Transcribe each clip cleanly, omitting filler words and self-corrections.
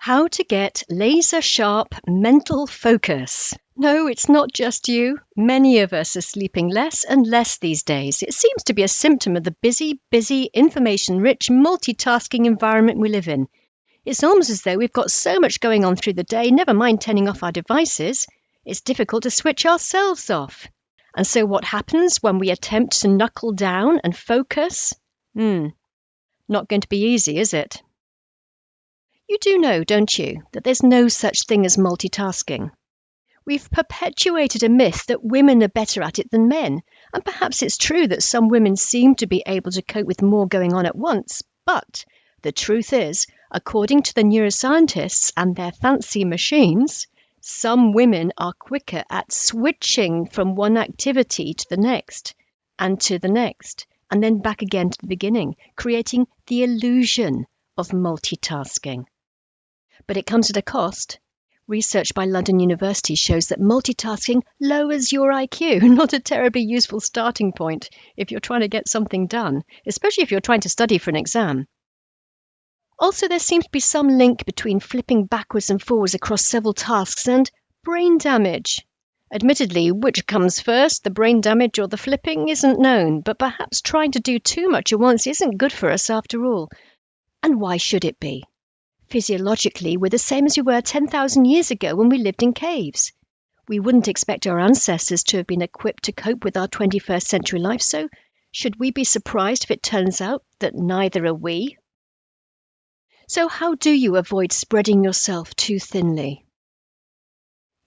How to get laser-sharp mental focus. No, it's not just you. Many of us are sleeping less and less these days. It seems to be a symptom of the busy, information-rich, multitasking environment we live in. It's almost as though we've got so much going on through the day, never mind turning off our devices, it's difficult to switch ourselves off. And so what happens when we attempt to knuckle down and focus? Not going to be easy, is it? You do know, don't you, that there's no such thing as multitasking. We've perpetuated a myth that women are better at it than men, and perhaps it's true that some women seem to be able to cope with more going on at once, but the truth is, according to the neuroscientists and their fancy machines, some women are quicker at switching from one activity to the next, and to the next, and then back again to the beginning, creating the illusion of multitasking. But it comes at a cost. Research by London University shows that multitasking lowers your IQ, not a terribly useful starting point if you're trying to get something done, especially if you're trying to study for an exam. Also, there seems to be some link between flipping backwards and forwards across several tasks and brain damage. Admittedly, which comes first, the brain damage or the flipping, isn't known, but perhaps trying to do too much at once isn't good for us after all. And why should it be? Physiologically, we're the same as we were 10,000 years ago when we lived in caves. We wouldn't expect our ancestors to have been equipped to cope with our 21st century life, so should we be surprised if it turns out that neither are we? So how do you avoid spreading yourself too thinly?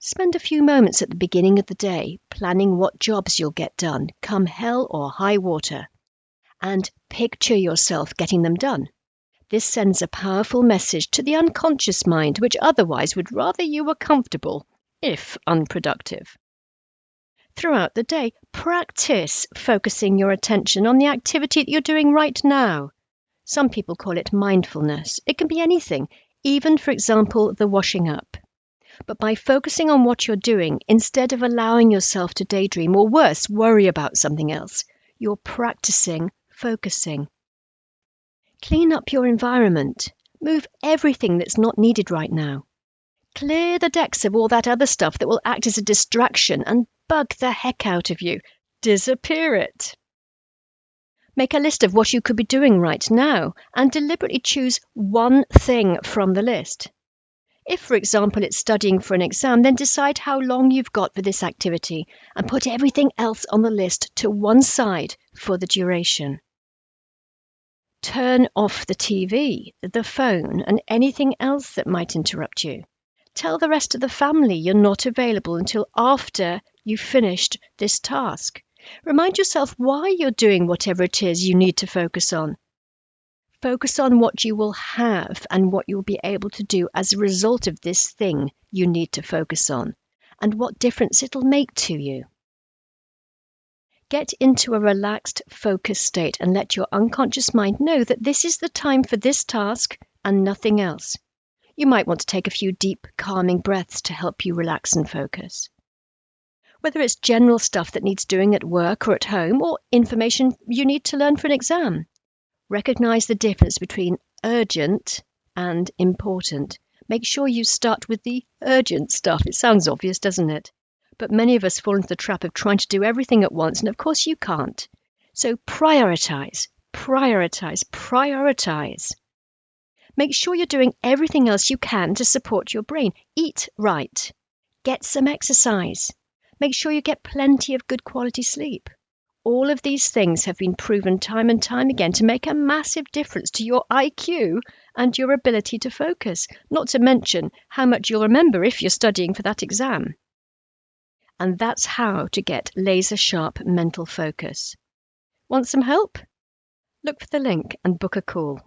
Spend a few moments at the beginning of the day planning what jobs you'll get done, come hell or high water, and picture yourself getting them done. This sends a powerful message to the unconscious mind, which otherwise would rather you were comfortable, if unproductive. Throughout the day, practice focusing your attention on the activity that you're doing right now. Some people call it mindfulness. It can be anything, even, for example, the washing up. But by focusing on what you're doing, instead of allowing yourself to daydream, or worse, worry about something else, you're practicing focusing. Clean up your environment. Move everything that's not needed right now. Clear the decks of all that other stuff that will act as a distraction and bug the heck out of you. Disappear it. Make a list of what you could be doing right now and deliberately choose one thing from the list. If, for example, it's studying for an exam, then decide how long you've got for this activity and put everything else on the list to one side for the duration. Turn off the TV, the phone, and anything else that might interrupt you. Tell the rest of the family you're not available until after you've finished this task. Remind yourself why you're doing whatever it is you need to focus on. Focus on what you will have and what you'll be able to do as a result of this thing you need to focus on, and what difference it'll make to you. Get into a relaxed, focused state and let your unconscious mind know that this is the time for this task and nothing else. You might want to take a few deep, calming breaths to help you relax and focus. Whether it's general stuff that needs doing at work or at home, or information you need to learn for an exam, recognize the difference between urgent and important. Make sure you start with the urgent stuff. It sounds obvious, doesn't it? But many of us fall into the trap of trying to do everything at once, and of course you can't. So prioritize. Make sure you're doing everything else you can to support your brain. Eat right. Get some exercise. Make sure you get plenty of good quality sleep. All of these things have been proven time and time again to make a massive difference to your IQ and your ability to focus, not to mention how much you'll remember if you're studying for that exam. And that's how to get laser-sharp mental focus. Want some help? Look for the link and book a call.